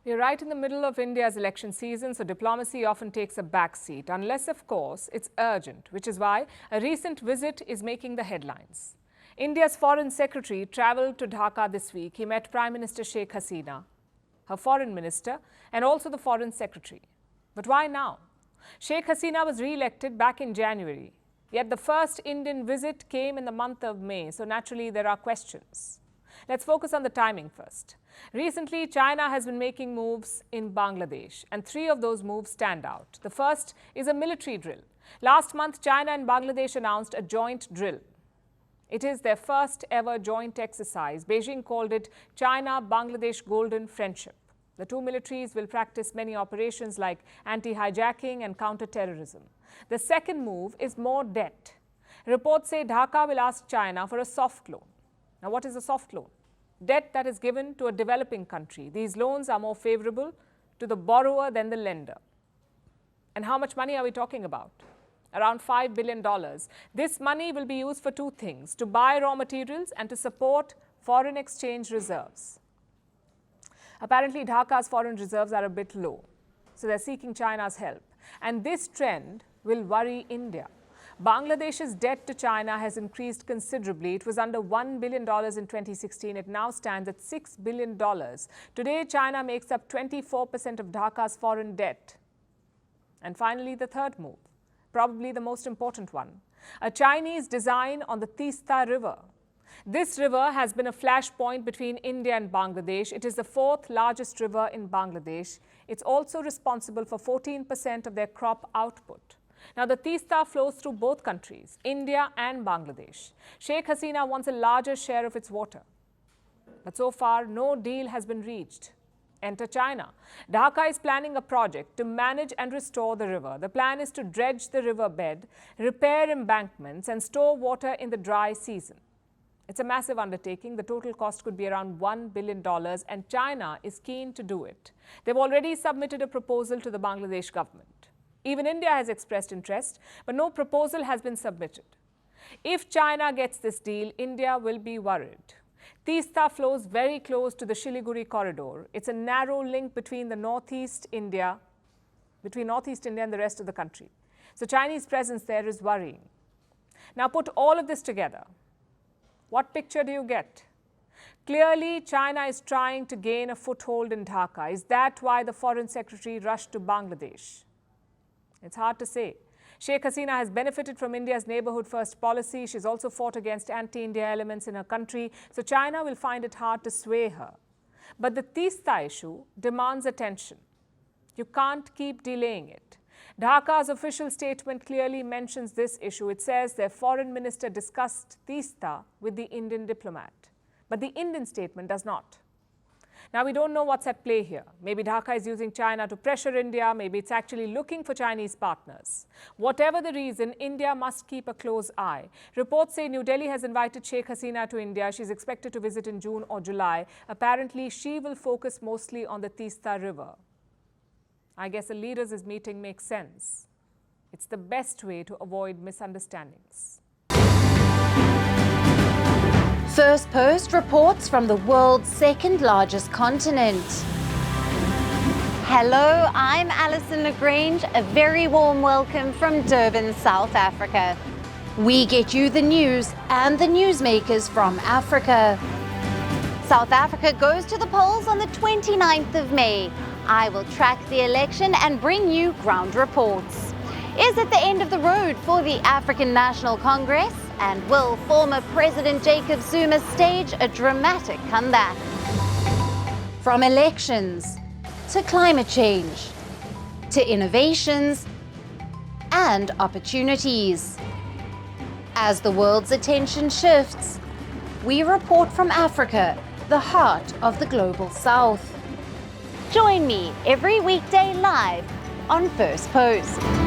We're right in the middle of India's election season, so diplomacy often takes a backseat, unless, of course, it's urgent, which is why a recent visit is making the headlines. India's Foreign Secretary travelled to Dhaka this week. He met Prime Minister Sheikh Hasina, her Foreign Minister, and also the Foreign Secretary. But why now? Sheikh Hasina was re-elected back in January, yet the first Indian visit came in the month of May, so naturally there are questions. Let's focus on the timing first. Recently, China has been making moves in Bangladesh, and three of those moves stand out. The first is a military drill. Last month, China and Bangladesh announced a joint drill. It is their first ever joint exercise. Beijing called it China-Bangladesh Golden Friendship. The two militaries will practice many operations like anti-hijacking and counter-terrorism. The second move is more debt. Reports say Dhaka will ask China for a soft loan. Now, what is a soft loan? Debt that is given to a developing country. These loans are more favorable to the borrower than the lender. And how much money are we talking about? Around $5 billion. This money will be used for two things: to buy raw materials and to support foreign exchange reserves. Apparently, Dhaka's foreign reserves are a bit low, so they're seeking China's help. And this trend will worry India. Bangladesh's debt to China has increased considerably. It was under $1 billion in 2016. It now stands at $6 billion. Today, China makes up 24% of Dhaka's foreign debt. And finally, the third move, probably the most important one, a Chinese design on the Teesta River. This river has been a flashpoint between India and Bangladesh. It is the fourth largest river in Bangladesh. It's also responsible for 14% of their crop output. Now, the Teesta flows through both countries, India and Bangladesh. Sheikh Hasina wants a larger share of its water. But so far, no deal has been reached. Enter China. Dhaka is planning a project to manage and restore the river. The plan is to dredge the riverbed, repair embankments, and store water in the dry season. It's a massive undertaking. The total cost could be around $1 billion, and China is keen to do it. They've already submitted a proposal to the Bangladesh government. Even India has expressed interest, but no proposal has been submitted. If China gets this deal, India will be worried. Teesta flows very close to the Siliguri corridor. It's a narrow link between Northeast India and the rest of the country. So Chinese presence there is worrying. Now put all of this together. What picture do you get? Clearly, China is trying to gain a foothold in Dhaka. Is that why the Foreign Secretary rushed to Bangladesh? It's hard to say. Sheikh Hasina has benefited from India's neighbourhood first policy. She's also fought against anti-India elements in her country, so China will find it hard to sway her. But the Teesta issue demands attention. You can't keep delaying it. Dhaka's official statement clearly mentions this issue. It says their foreign minister discussed Teesta with the Indian diplomat. But the Indian statement does not. Now, we don't know what's at play here. Maybe Dhaka is using China to pressure India. Maybe it's actually looking for Chinese partners. Whatever the reason, India must keep a close eye. Reports say New Delhi has invited Sheikh Hasina to India. She's expected to visit in June or July. Apparently, she will focus mostly on the Teesta River. I guess a leaders' meeting makes sense. It's the best way to avoid misunderstandings. Firstpost reports from the world's second largest continent. Hello, I'm Alison Lagrange. A very warm welcome from Durban, South Africa. We get you the news and the newsmakers from Africa. South Africa goes to the polls on the 29th of May. I will track the election and bring you ground reports. Is it the end of the road for the African National Congress? And will former President Jacob Zuma stage a dramatic comeback? From elections to climate change to innovations and opportunities. As the world's attention shifts, we report from Africa, the heart of the global South. Join me every weekday live on Firstpost.